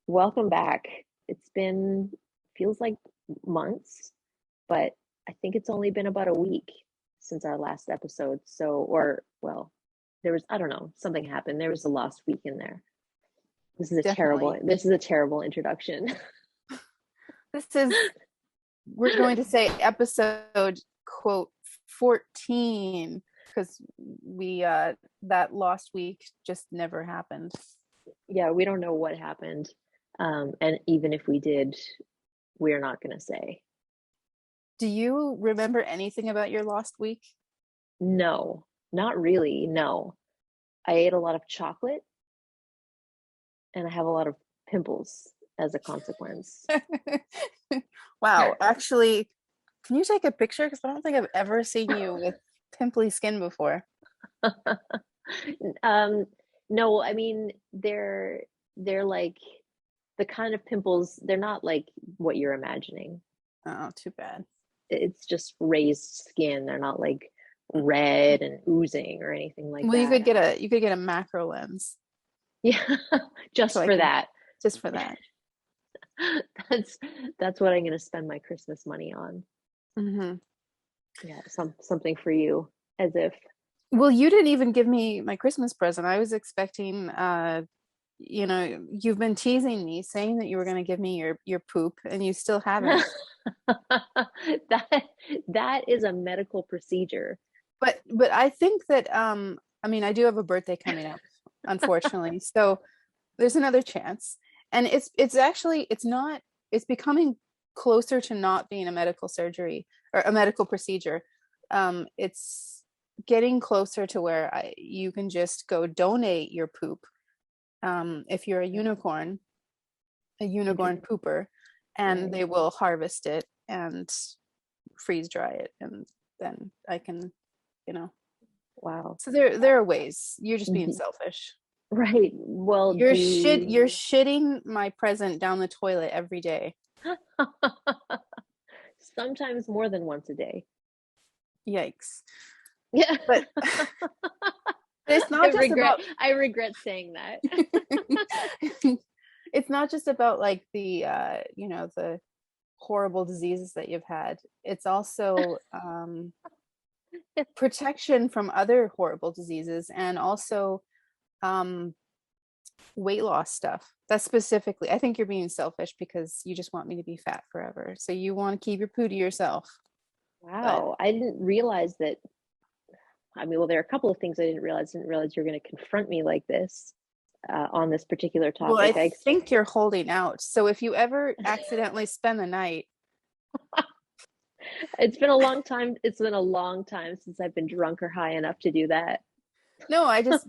Welcome back. It's been, feels like months, but I think it's only been about a week since our last episode. There was, I don't know, something happened. There was a lost week in there. Definitely. This is a terrible introduction. This is, we're going to say episode quote 14 because that lost week just never happened. Yeah, we don't know what happened. And even if we did, we're not going to say. Do you remember anything about your lost week? No, not really. No. I ate a lot of chocolate and I have a lot of pimples as a consequence. Wow. Actually, can you take a picture? Because I don't think I've ever seen you with pimply skin before. No, I mean they're like the kind of pimples, they're not like what you're imagining. Oh, too bad. It's just raised skin. They're not like red and oozing or anything like Well, that. you could get a macro lens. Yeah, just So for that. Just for that. That's what I'm going to spend my Christmas money on. Mm-hmm. Yeah, something for you, as if. Well, you didn't even give me my Christmas present. I was expecting, you've been teasing me, saying that you were going to give me your poop, and you still haven't. that is a medical procedure. But I think that I mean, I do have a birthday coming up, unfortunately. So there's another chance. And it's becoming closer to not being a medical surgery or a medical procedure. It's getting closer to where you can just go donate your poop. If you're a unicorn pooper, and they will harvest it and freeze dry it, and then I can, Wow. So there are ways. You're just being selfish. Right. Well, You're shitting my present down the toilet every day. Sometimes more than once a day. Yikes. Yeah. But it's not I regret saying that. It's not just about like the the horrible diseases that you've had. It's also protection from other horrible diseases, and also weight loss stuff. That's specifically, I think you're being selfish because you just want me to be fat forever. So you want to keep your poo to yourself. Wow. I didn't realize that. I mean, well, there are a couple of things I didn't realize. I didn't realize you're going to confront me like this on this particular topic. Well, I think you're holding out. So if you ever accidentally spend the night. It's been a long time. It's been a long time since I've been drunk or high enough to do that. No, I just,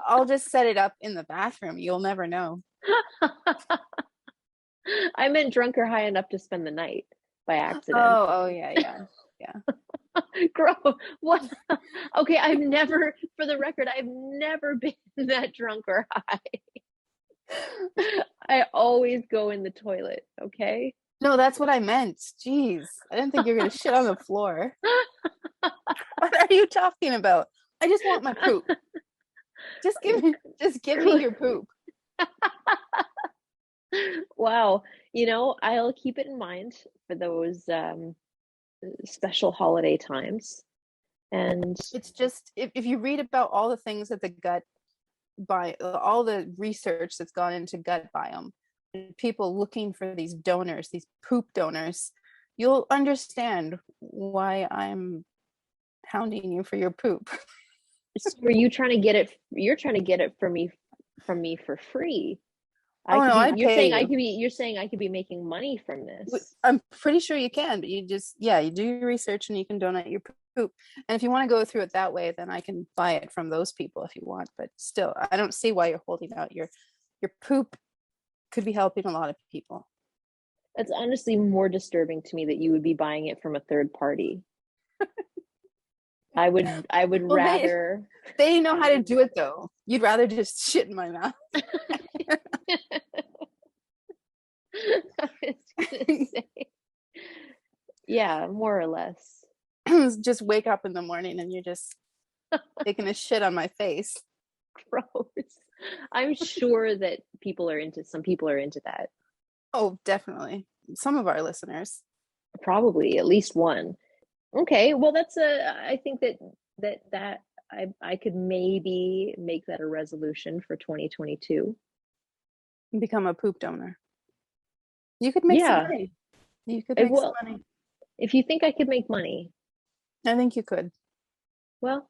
I'll just set it up in the bathroom. You'll never know. I meant drunk or high enough to spend the night by accident. Oh, yeah. Gross. What? Okay, for the record, I've never been that drunk or high. I always go in the toilet, okay? No, that's what I meant. Jeez, I didn't think you were going to shit on the floor. What are you talking about? I just want my poop. Just give me your poop. Wow. I'll keep it in mind for those special holiday times. And it's just, if you read about all the things that the gut, by all the research that's gone into gut biome, people looking for these donors, these poop donors, you'll understand why I'm hounding you for your poop. So are you trying to get it? You're trying to get it from me for free. You're saying I could be making money from this. I'm pretty sure you can, but you do your research and you can donate your poop. And if you want to go through it that way, then I can buy it from those people if you want. But still, I don't see why you're holding out. Your poop could be helping a lot of people. That's honestly more disturbing to me that you would be buying it from a third party. I would rather. They know how to do it though. You'd rather just shit in my mouth. Yeah, more or less. Just wake up in the morning and you're just taking a shit on my face. Gross. I'm sure that some people are into that. Oh, definitely. Some of our listeners. Probably at least one. Okay, well I think that I could maybe make that a resolution for 2022. Become a poop donor. You could make some Yeah. money. You could make some Well, money. if you think I could make money, I think you could. well,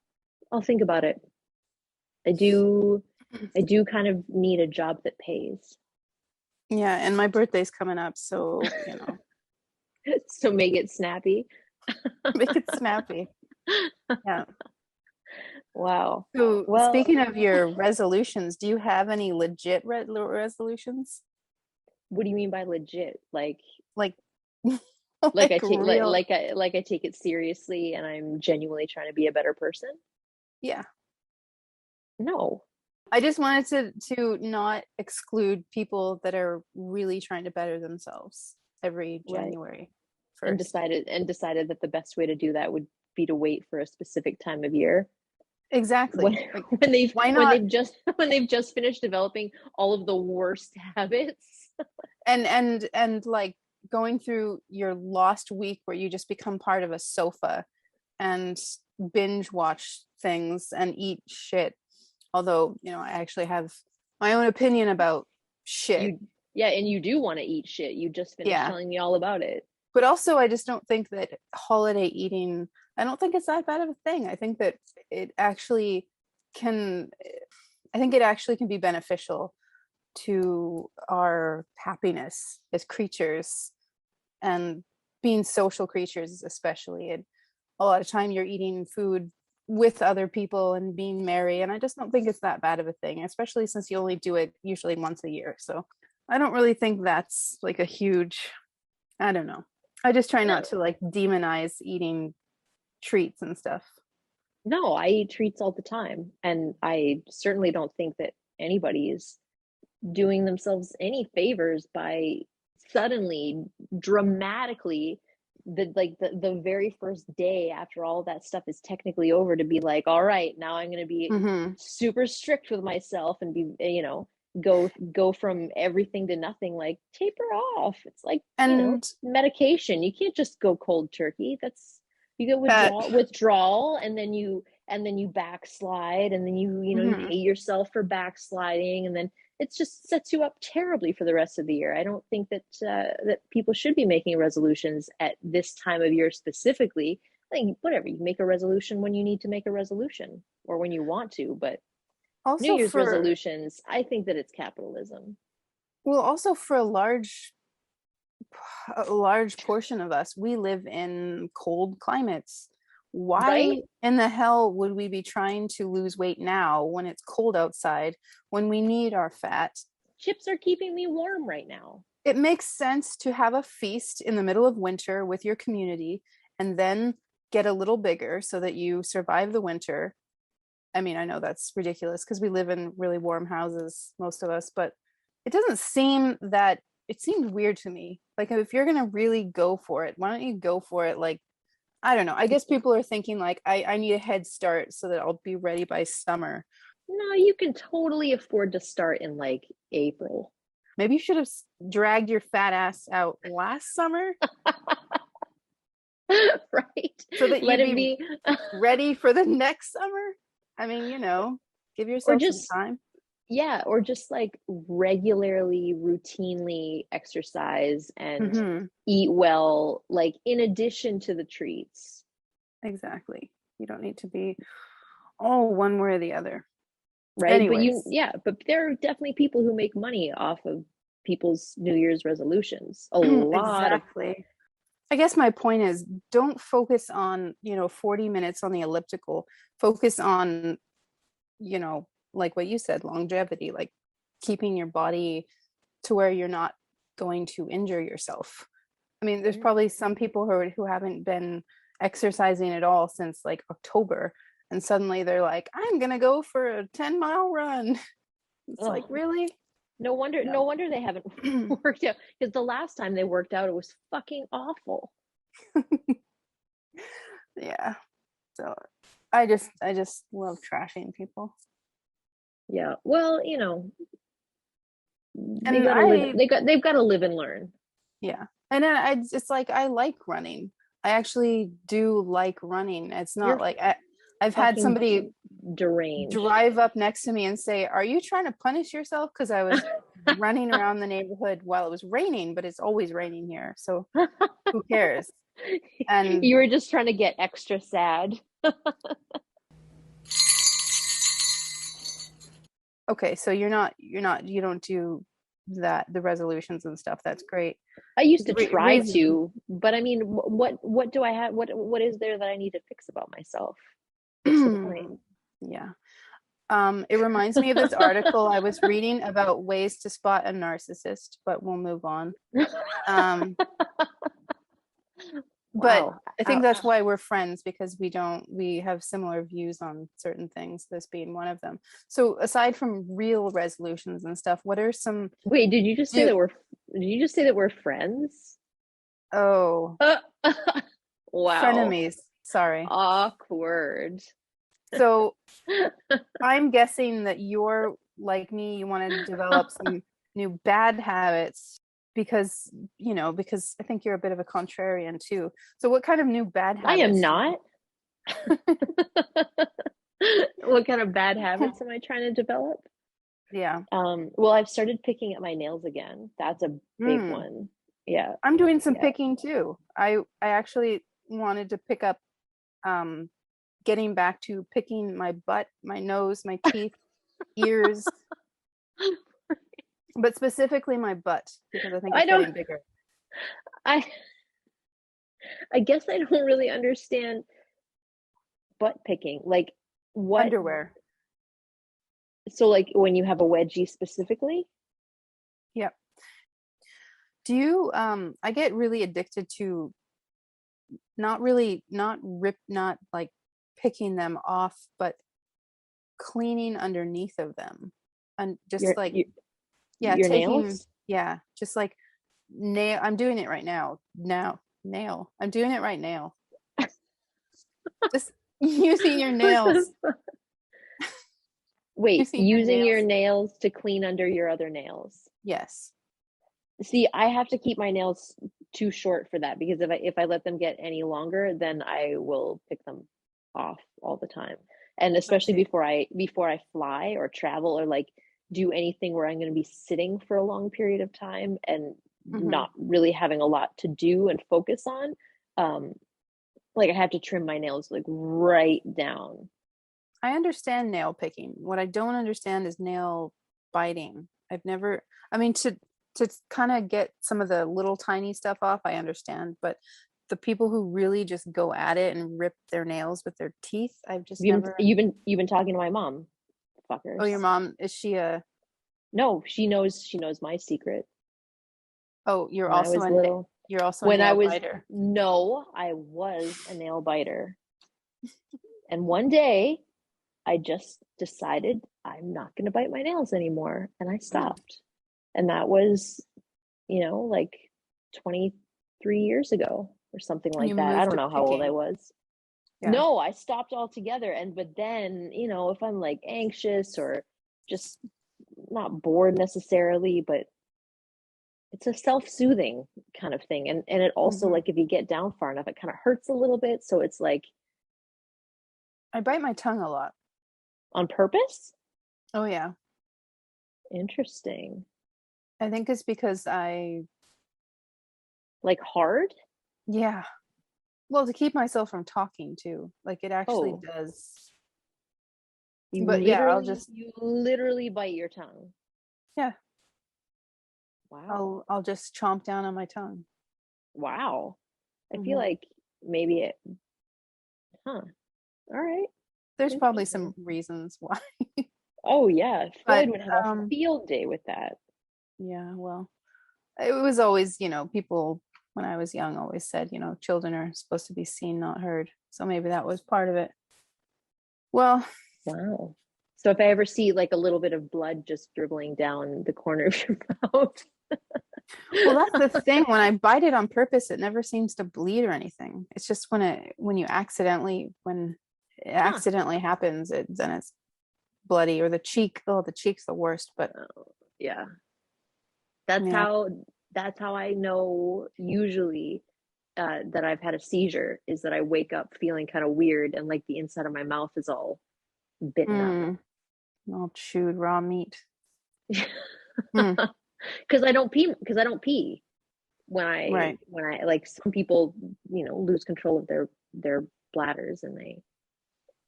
I'll think about it. I do kind of need a job that pays. Yeah, and my birthday's coming up, so So make it snappy. make it snappy. Yeah. Wow. So Well, speaking of your resolutions, do you have any legit resolutions? what do you mean by legit? Like Like like I take like real? like I take it seriously and I'm genuinely trying to be a better person? Yeah. No. I just wanted to not exclude people that are really trying to better themselves every Right. January And 1st. decided that the best way to do that would be to wait for a specific time of year when Exactly. Like, when they've why when not? they've just when they've just finished developing all of the worst habits. And like going through your lost week where you just become part of a sofa and binge watch things and eat shit. Although, I actually have my own opinion about shit. You Yeah, and you do want to eat shit. You just finished Yeah. telling me all about it. But also, I just don't think that holiday eating, I don't think it's that bad of a thing. I think that it actually can, I think it actually can be beneficial to our happiness as creatures and being social creatures, especially. And a lot of time you're eating food with other people and being merry. And I just don't think it's that bad of a thing, especially since you only do it usually once a year. So I don't really think that's like a huge, I don't know. I just try not No, to like demonize eating treats and stuff. no, I eat treats all the time, and I certainly don't think that anybody is doing themselves any favors by suddenly dramatically the very first day after all that stuff is technically over to be like, all right, now I'm going to be Mm-hmm. super strict with myself and be, go from everything to nothing, like taper off. It's like, And medication. You can't just go cold turkey. That's You get that, withdrawal, and then you backslide, and then you mhm. hate yourself for backsliding, and then it just sets you up terribly for the rest of the year. I don't think that people should be making resolutions at this time of year specifically. I think whatever, you make a resolution when you need to make a resolution or when you want to, but New Also Year's for, resolutions, I think that it's capitalism, well, also for a large portion of us, we live in cold climates. right? Why in the hell would we be trying to lose weight now when it's cold outside, when we need our fat? Chips are keeping me warm right now. It makes sense to have a feast in the middle of winter with your community and then get a little bigger so that you survive the winter. I mean, I know that's ridiculous because we live in really warm houses, most of us, but it doesn't seem that, it seemed weird to me. Like, if you're going to really go for it, why don't you go for it? Like, I don't know. I guess people are thinking, like, I need a head start so that I'll be ready by summer. No, you can totally afford to start in like April. Maybe you should have dragged your fat ass out last summer Right? so that Let you'd it be be. ready for the next summer. I mean, give Or yourself some just time. Yeah, or just like regularly, routinely exercise and Mm-hmm. eat well, like in addition to the treats. Exactly. You don't need to be all one way or the other. Right? Anyways, But there are definitely people who make money off of people's New Year's resolutions. A lot of, exactly. I guess my point is, don't focus on, 40 minutes on the elliptical. Focus on, like what you said, longevity, like keeping your body to where you're not going to injure yourself. I mean, there's probably some people who haven't been exercising at all since like October, and suddenly they're like, I'm gonna go for a 10-mile run. It's like, oh, really? no No. wonder they haven't worked out, because the last time they worked out, it was fucking awful. Yeah. So I just love trashing people. Yeah. Well, they And gotta live. They've got to live and learn. yeah. And then it's like, I like running. I actually do like running. It's not You're like I've had fucking somebody deranged. drive up next to me and say, "Are you trying to punish yourself?" Because I was running around the neighborhood while it was raining, but it's always raining here. So who cares? And You were just trying to get extra sad. okay, so you don't do the resolutions and stuff. That's great. I used to try Reason. to, but I mean, what do I have? What is there that I need to fix about myself? What's the point? Yeah. It reminds me of this article I was reading about ways to spot a narcissist, but we'll move on. Um, but Wow. I think that's why we're friends, because we have similar views on certain things, this being one of them. So aside from real resolutions and stuff, what are some Wait, did you just say do that we're friends? oh Wow. frenemies, sorry. Awkward. So I'm guessing that you're like me, you want to develop some new bad habits because I think you're a bit of a contrarian too. So what kind of new bad I am habits not. What kind of bad habits am I trying to develop? yeah. Well, I've started picking at my nails again. That's a big Mm. one. Yeah, I'm doing some yeah. picking too. I actually wanted to pick up getting back to picking my butt, my nose, my teeth, ears, but specifically my butt because I think I it's don't getting bigger. I I guess I don't really understand butt picking. Like what Underwear. so like when you have a wedgie specifically? Yep. Do you I get really addicted to not like picking them off, but cleaning underneath of them. And just Your like your, yeah, your taking nails? yeah, just like nail I'm doing it right now. Now. Nail. I'm doing it right now. Just using your What the nails. Wait, Using your using your nails. nails to clean under your other nails. Yes. See, I have to keep my nails too short for that because if I let them get any longer, then I will pick them off all the time. And I especially see. before I fly or travel or like do anything where I'm going to be sitting for a long period of time and Hmm. not really having a lot to do and focus on. Um, like I have to trim my nails like right down. I understand nail picking. What I don't understand is nail biting. I've never, I mean, to kind of get some of the little tiny stuff off, I understand, but the people who really just go at it and rip their nails with their teeth, I've just never. You've been talking to my mom, Oh, your fuckers. mom, is she a, No, she knows my secret. oh, When I was little, you're also a when I nail was biter. no, I was a nail biter. And one day I just decided I'm not going to bite my nails anymore and I Mm, stopped. And that was, like 23 years ago or something and you like that. I moved don't to know how old I picking. was. Yeah. No, I stopped altogether. And but then, if I'm like anxious or just not bored necessarily, but it's a self-soothing kind of thing. And it also Hmm. like if you get down far enough, it kind of hurts a little bit. So it's like I bite my tongue a lot. on purpose. Oh, yeah. Interesting. I think it's because Like hard? yeah. Well, to keep myself from talking too. Like it actually Oh, does. you But yeah, literally you literally bite your tongue. yeah, Wow. I'll just chomp down on my tongue. Wow. I feel Hmm. like maybe huh. All right. There's probably some Interesting. reasons why. Oh yeah, But Floyd would have a field day with that. yeah, well, it was always, people when I was young always said, children are supposed to be seen, not heard. So maybe that was part of it. Well, Wow. So if I ever see like a little bit of blood just dribbling down the corner of your mouth. well, that's the thing. When I bite it on purpose, it never seems to bleed or anything. It's just when it Huh. accidentally happens, then it's bloody, or the cheek. Oh, the cheek's the worst. But Oh, yeah. That's Yeah. how I know usually that I've had a seizure, is that I wake up feeling kind of weird and like the inside of my mouth is all bitten up. Mm. All chewed raw meat. Mm. Because I don't pee Right. when I like, some people, lose control of their bladders and they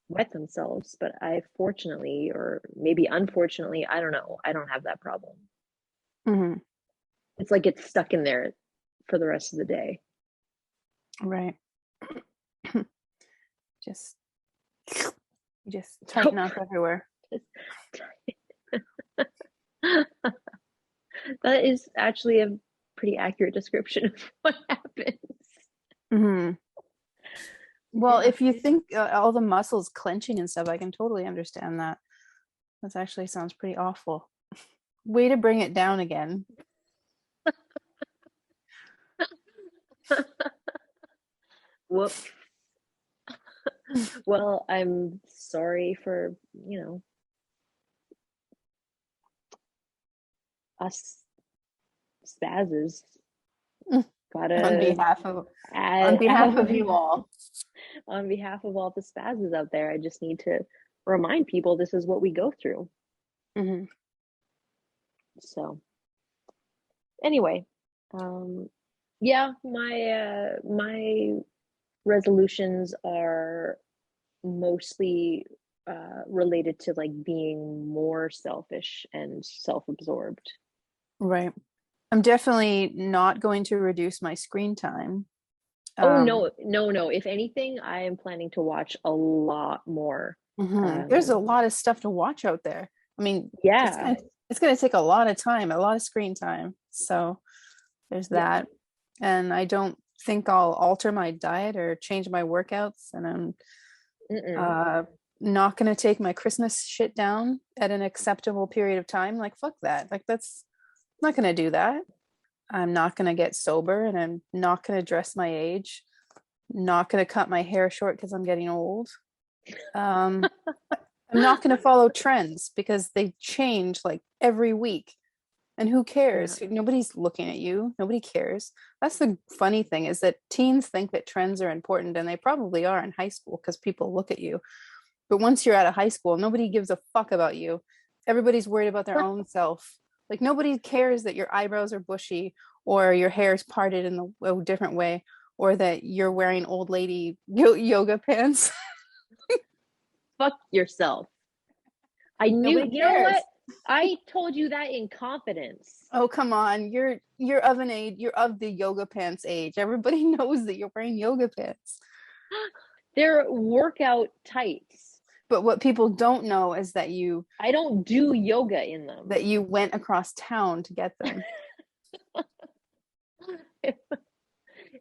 wet themselves, but I fortunately, or maybe unfortunately, I don't know, I don't have that problem. Hmm. It's like it's stuck in there for the rest of the day. Right. Just you just tighten up everywhere. That is actually a pretty accurate description of what happens. Hmm. Well, Yeah. if you think all the muscles clenching and stuff, I can totally understand that. That actually sounds pretty awful. Way to bring it down again. Whoops. Well, I'm sorry for, us spazzes. on Gotta behalf of on add, behalf of you all. on behalf of all the spazzes out there, I just need to remind people this is what we go through. Hmm. So anyway, um, yeah, my resolutions are mostly related to like being more selfish and self-absorbed. Right. I'm definitely not going to reduce my screen time. Oh Um, no, no, no. If anything, I am planning to watch a lot more. there's a Um, lot of stuff to watch out there. I mean, yeah, it's gonna take a lot of time, a lot of screen time. So there's yeah. that. And I don't think I'll alter my diet or change my workouts. And I'm Mm-mm. uh, not gonna take my Christmas shit down at an acceptable period of time. Like fuck that. Like that's I'm not gonna do that. I'm not gonna get sober, and I'm not gonna dress my age. Not gonna cut my hair short because I'm getting old. Um, I'm not going to follow trends because they change like every week. And who Yeah. cares? Nobody's looking at you. Nobody cares. That's the funny thing is that teens think that trends are important, and they probably are in high school because people look at you. But once you're out of high school, nobody gives a fuck about you. Everybody's worried about their own self. Like nobody cares that your eyebrows are bushy or your hair's parted in a different way or that you're wearing old lady yoga pants. Fuck yourself. I knew, Nobody you know what? cares. I told you that in confidence. Oh, come on. You're of an age, you're of the yoga pants age. Everybody knows that you're wearing yoga pants. They're workout tights. But what people don't know is I don't do yoga in them. that you went across town to get them.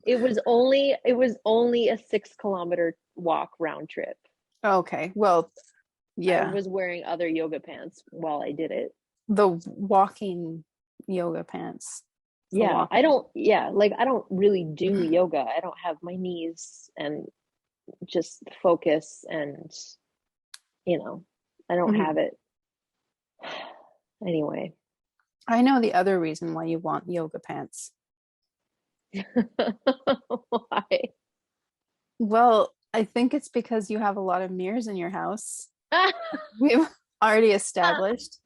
It was only a 6 kilometer walk round trip. Okay. Well, I yeah. was wearing other yoga pants while I did it. The walking yoga pants for Yeah, walking. like I don't really do yoga. I don't have my knees and just focus, and I don't Mhm. have it. Anyway. I know the other reason why you want yoga pants. Why? Well, I think it's because you have a lot of mirrors in your house. We've already established.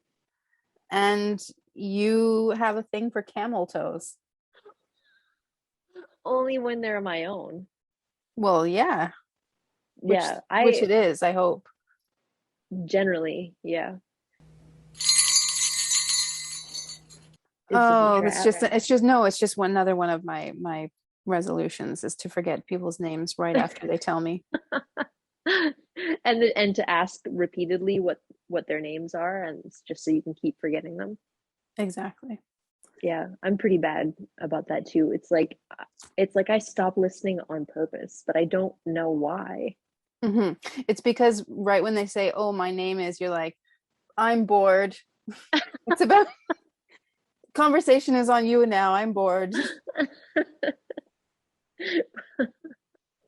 And you have a thing for camel toes. Only when they're my own. Well, yeah, which Yeah, which I it is, I hope. generally, yeah. Is the Oh, trap. it's just one another one of my resolutions is to forget people's names right after they tell me. And to ask repeatedly what their names are, and it's just so you can keep forgetting them. Exactly. Yeah, I'm pretty bad about that too. It's like I stop listening on purpose, but I don't know why. Hmm. It's because right when they say, "Oh, my name is," you're like, "I'm bored." It's about conversation is on you now. I'm bored.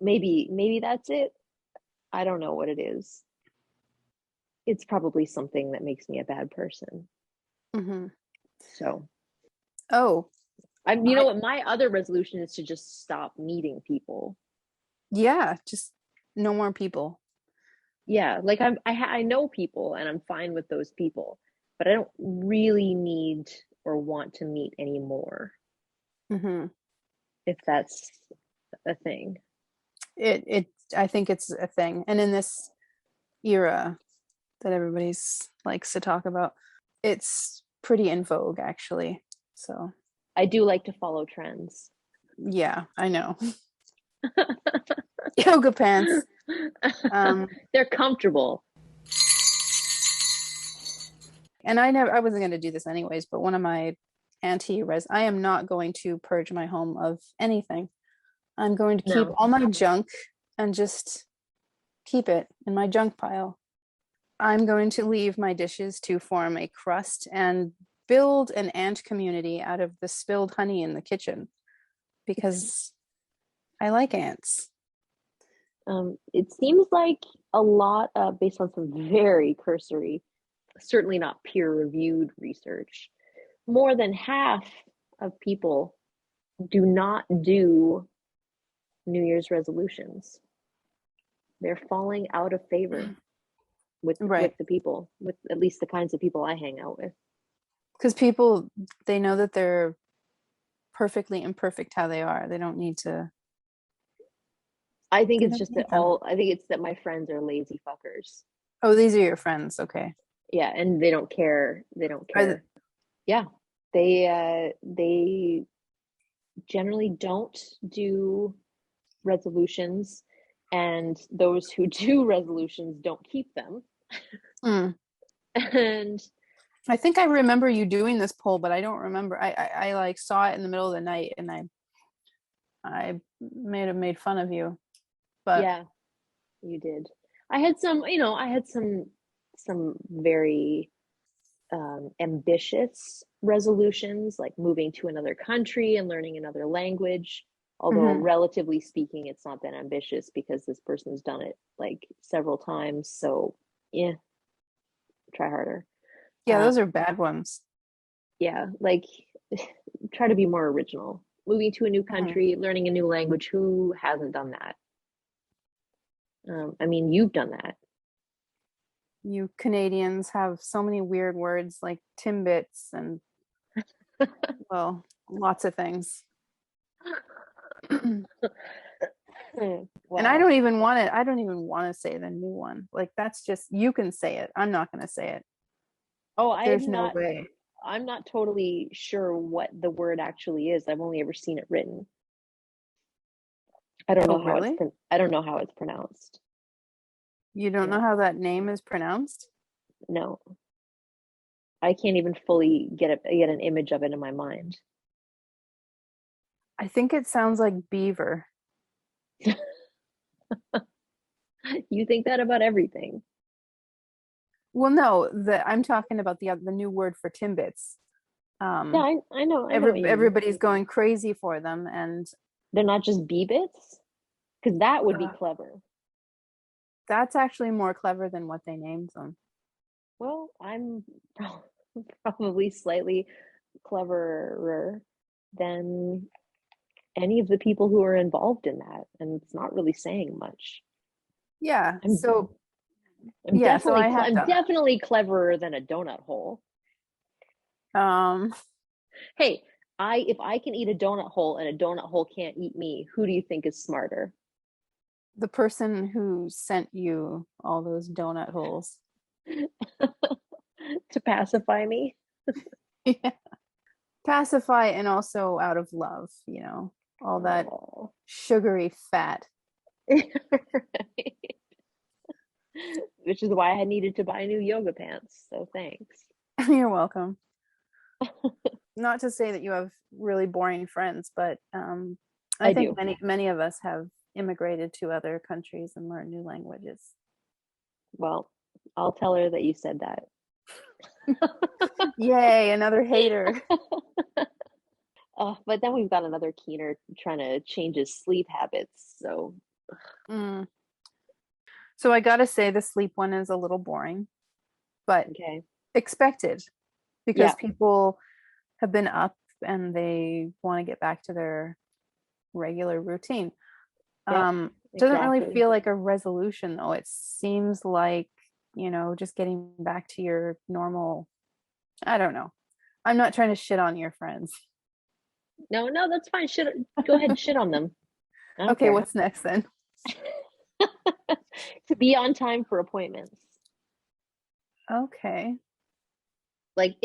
Maybe that's it. I don't know what it is. It's probably something that makes me a bad person. Hmm. So, Oh, You know I what? My other resolution is to just stop meeting people. yeah, just no more people. Yeah, like I know people and I'm fine with those people, but I don't really need or want to meet anymore, Hmm. if that's a thing. It I think it's a thing. And in this era that everybody's likes to talk about, it's pretty in vogue actually. So I do like to follow trends. yeah, I know. Yoga pants. Um, They're comfortable. and I wasn't going to do this anyways, but one of my anti-res I am not going to purge my home of anything. I'm going to keep No. all my junk and just keep it in my junk pile. I'm going to leave my dishes to form a crust and build an ant community out of the spilled honey in the kitchen because I like ants. It seems like a lot, based on some very cursory, certainly not peer-reviewed research, more than half of people do not do New Year's resolutions. They're falling out of favor with Right. the people, with at least the kinds of people I hang out with. Because people, they know that they're perfectly imperfect how they are. They don't need to, I think they it's don't just that need them. I think it's that my friends are lazy fuckers. Oh, these are your friends. Okay. Yeah, and they don't care. They don't Are the, care. Yeah. They generally don't do resolutions, and those who do resolutions don't keep them. hmm. And I think I remember you doing this poll, but I don't remember. I like saw it in the middle of the night and I may have made fun of you, but yeah, you did. I had some, I had some very ambitious resolutions, like moving to another country and learning another language. Although, mhm. relatively speaking, it's not that ambitious because this person's done it like several times. So, yeah, try harder. Yeah, Uh, those are bad ones. yeah, like try to be more original. Moving to a new Mhm. country, learning a new language. Who hasn't done that? I mean, you've done that. You Canadians have so many weird words like Timbits and well, lots of things. And I Well, don't even want to I don't even want to say the new one. Like that's just you can say it. I'm not going to say it. oh, There's no way. I'm not totally sure what the word actually is. I've only ever seen it written. Oh, really? I don't know how it's pronounced. You don't Yeah. know how that name is pronounced? No. I can't even fully get an image of it in my mind. I think it sounds like beaver. You think that about everything. Well, no, I'm talking about the new word for Timbits. Yeah, Um, I know what you mean. everybody's going crazy for them, and They're not just bee-bits, because that would be uh, clever. that's actually more clever than what they named them. Well, I'm probably slightly cleverer than any of the people who are involved in that, and it's not really saying much. Yeah, I'm so yeah, so I have I'm done definitely cleverer than a donut hole. that. Hey, I if I can eat a donut hole and a donut hole can't eat me, who do you think is smarter? The person who sent you all those donut holes. To pacify me? Yeah. Pacify and also out of love, all that Oh. sugary fat. Right. Which is why I needed to buy new yoga pants. So thanks. You're welcome. Not to say that you have really boring friends, but I I think do. many of us have immigrated to other countries and learned new languages. Well, I'll tell her that you said that. Yay, another hater. But then we've got another keener trying to change his sleep habits. So, Mm. So I gotta say the sleep one is a little boring, but okay. expected because Yeah. people have been up and they want to get back to their regular routine. Yep, Doesn't really exactly. feel like a resolution though. It seems like, just getting back to your normal. I don't know. I'm not trying to shit on your friends. No, no, that's fine. Shit, go ahead and shit on them. I don't Okay, care. what's next then? To be on time for appointments. Okay. Like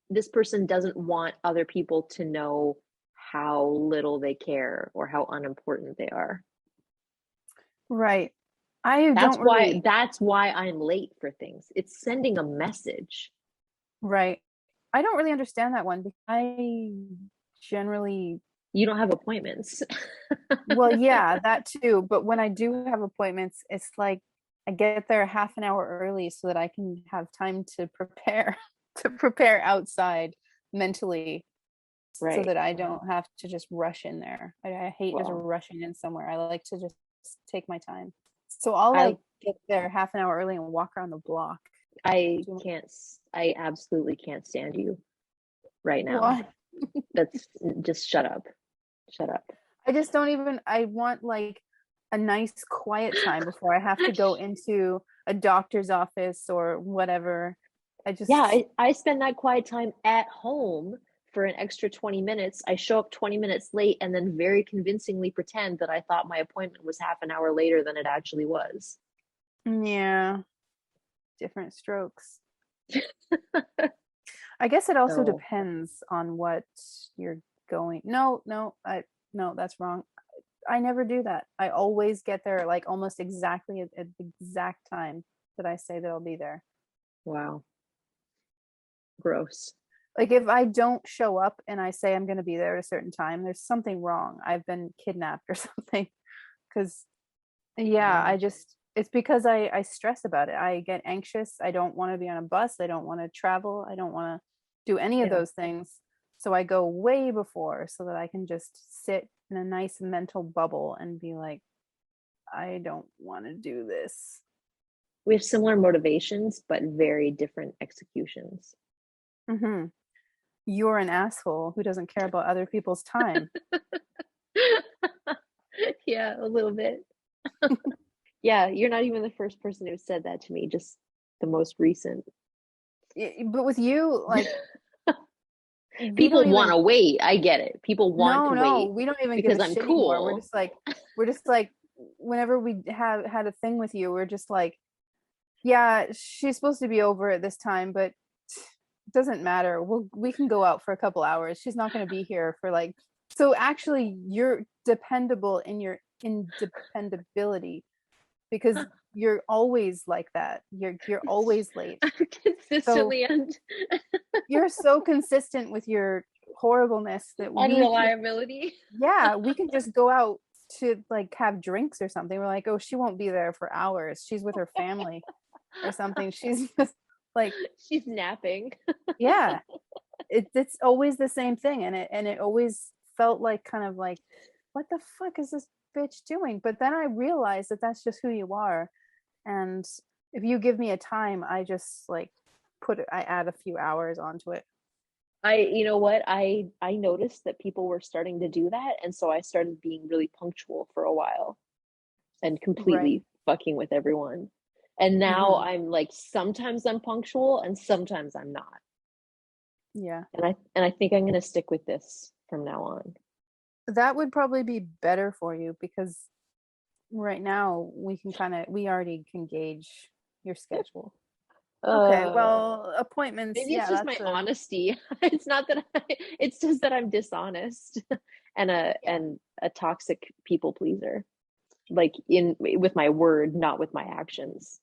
this person doesn't want other people to know how little they care or how unimportant they are. Right. I That's don't why really, that's why I'm late for things. It's sending a message. right. I don't really understand that one because I generally, You don't have appointments. well, yeah, that too. But when I do have appointments, it's like I get there half an hour early so that I can have time to prepare, to prepare outside mentally so Right. that I don't have to just rush in there. I hate just Well, rushing in somewhere. I like to just take my time. So I'll I like get there half an hour early and walk around the block. I Do can't I absolutely can't stand you right now. what? That's just shut up. Shut up. I just don't even, I want like a nice quiet time before I have to go into a doctor's office or whatever. I Yeah, just, I spend that quiet time at home for an extra 20 minutes. I show up 20 minutes late and then very convincingly pretend that I thought my appointment was half an hour later than it actually was. yeah, different strokes. I guess it also So, depends on what you're going. No, no, no, that's wrong. I never do that. I always get there like almost exactly at the exact time that I say that I'll be there. wow, gross. Like if I don't show up and I say I'm going to be there at a certain time, there's something wrong. I've been kidnapped or something. Because yeah, Wow. it's because I stress about it. I get anxious. I don't want to be on a bus. I don't want to travel. I don't want to do any of Yeah. those things. So I go way before so that I can just sit in a nice mental bubble and be like, I don't want to do this. We have similar motivations, but very different executions. Hmm. You're an asshole who doesn't care about other people's time. Yeah, a little bit. Yeah, you're not even the first person who said that to me, just the most recent. But with you, like, we don't People want even, to wait. I get it. People want no, to no, wait we don't even give because a I'm shit anymore. cool. We're just like, whenever we have had a thing with you, we're just like, yeah, she's supposed to be over at this time, but it doesn't matter. We can go out for a couple hours. She's not going to be here for like, so actually you're dependable in your independability because you're always like that. You're always late. I'm So consistently you're so consistent with your horribleness that we can, unreliability. yeah, we can just go out to like have drinks or something. We're like, oh, she won't be there for hours. She's with her family or something. She's just like, She's napping. yeah, it's always the same thing, and it always felt like kind of like, what the fuck is this bitch doing? But then I realized that that's just who you are, and if you give me a time, I just like I add a few hours onto it. You know what? I noticed that people were starting to do that, and so I started being really punctual for a while and Right. completely fucking with everyone. And now Hmm. I'm like sometimes I'm punctual and sometimes I'm not. Yeah, And I think I'm gonna stick with this from now on. that would probably be better for you because right now we already can gauge your schedule. Okay, Uh well, appointments, Maybe it's yeah, just my honesty. It's not that it's just that I'm dishonest and yeah, a toxic people pleaser. Like in with my word, not with my actions.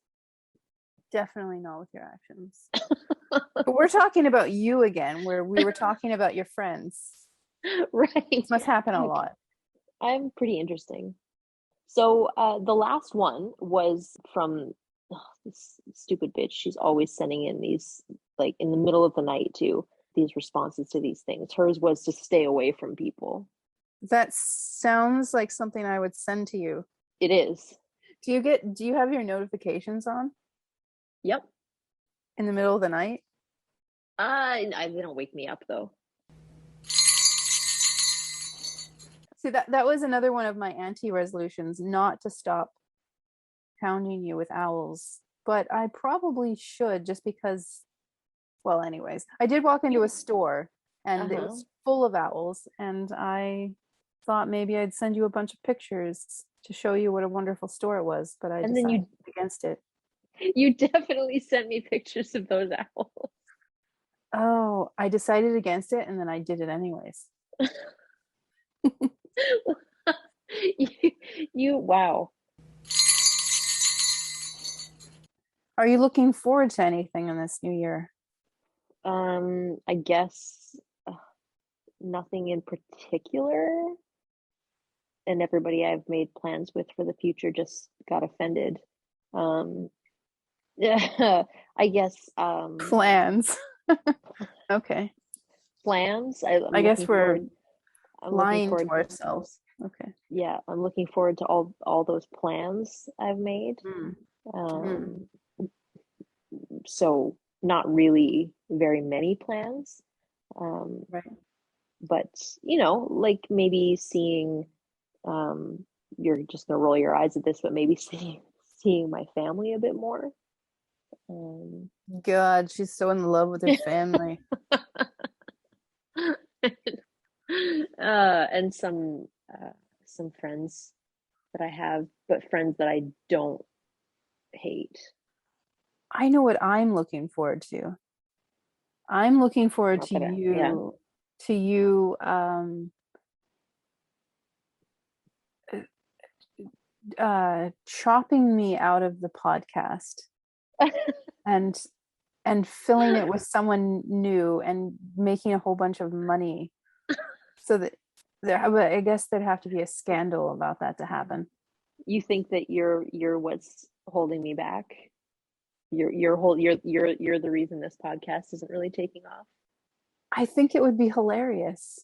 definitely not with your actions. But we're talking about you again, where we were talking about your friends. Right. This must happen a I'm, lot. I'm pretty interesting. So the last one was from this stupid bitch. She's always sending in these, like in the middle of the night too, these responses to these things. Hers was to stay away from people. That sounds like something I would send to you. It is. Do you have your notifications on Yep. in the middle of the night? They don't wake me up though. See, that was another one of my anti-resolutions, not to stop pounding you with owls. But I probably should, just because, well, anyways, I did walk into a store and it Uh-huh. was full of owls, and I thought maybe I'd send you a bunch of pictures to show you what a wonderful store it was, but I And then decided against it. you definitely sent me pictures of those owls. Oh, I decided against it, and then I did it anyways. you, wow. Are you looking forward to anything in this new year? I guess nothing in particular. And everybody I've made plans with for the future just got offended. Um, yeah, I guess Plans. Okay. plans. I'm I guess looking we're forward. I'm looking lying to forward. ourselves. Okay. Yeah, I'm looking forward to all those plans I've made. Mm. Mm. Um, so not really very many plans. Um, Right. but like maybe seeing, um, you're just gonna roll your eyes at this, but maybe seeing my family a bit more. Um, God, she's so in love with her family. and some friends that I have, but friends that I don't hate. I know what I'm looking forward to. I'm looking forward Not that yeah. to you chopping me out of the podcast and filling it with someone new and making a whole bunch of money, so that I guess there'd have to be a scandal about that to happen. You think that you're what's holding me back? You're the reason this podcast isn't really taking off. I think it would be hilarious.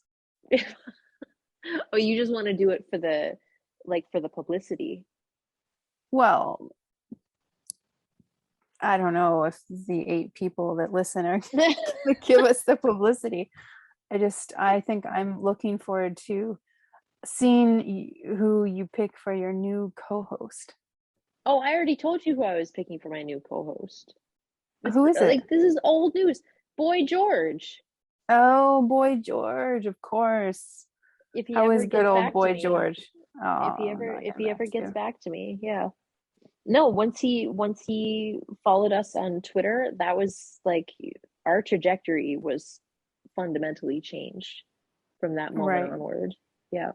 Oh, you just want to do it for the publicity. Well, I don't know if the 8 people that listen are going to give us the publicity. I think I'm looking forward to seeing who you pick for your new co-host. Oh, I already told you who I was picking for my new co-host. Who is it? Like this is old news. Boy George. Oh, Boy George, of course. If he How ever is good gets old back to Boy me, George? Oh, not if getting he back ever to gets you. back to me, yeah. No, once he followed us on Twitter, that was like our trajectory was fundamentally changed from that moment Right. onward. Yeah.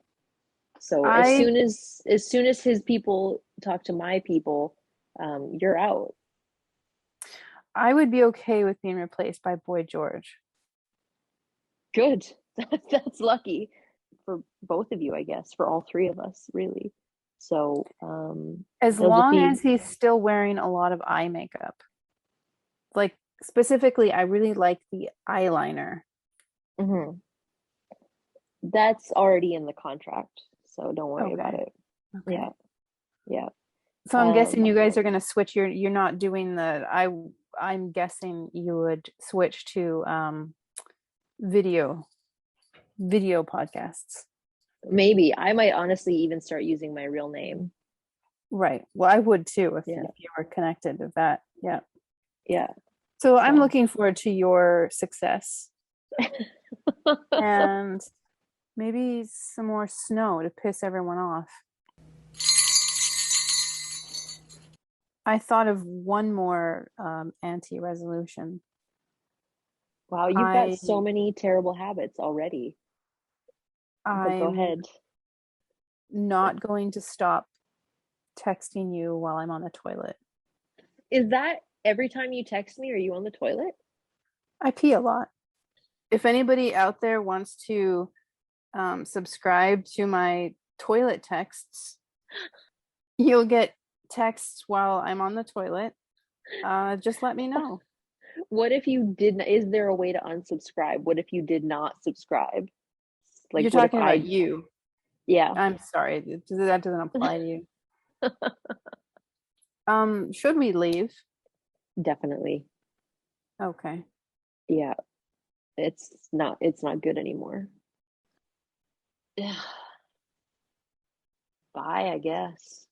So I as soon as his people talk to my people, you're out. I would be okay with being replaced by Boy George. Good. That's lucky for both of you, I guess, for all three of us, really. So As it'll just long be as he's still wearing a lot of eye makeup. Like, specifically, I really like the eyeliner. mhm. That's already in the contract, so don't worry about Okay. it. Okay. Yeah, yeah. So I'm guessing Um, you guys are going to switch. You're not doing I'm guessing you would switch to video podcasts. maybe I might honestly even start using my real name. Right. Well, I would too if Yeah, you were connected to that. Yeah. yeah. So I'm So looking forward to your success and maybe some more snow to piss everyone off. I thought of one more anti-resolution. wow, you've got I so many terrible habits already. But go I'm ahead. not going to stop texting you while I'm on the toilet. Is that every time you text me? Are you on the toilet? I pee a lot. If anybody out there wants to subscribe to my toilet texts, you'll get texts while I'm on the toilet. Just let me know. What if you did not, is there a way to unsubscribe? What if you did not subscribe? Like You're what if talking about you. yeah, I'm sorry, that doesn't apply to you. Should we leave? definitely. Okay. Yeah. It's not good anymore. Yeah. bye, I guess.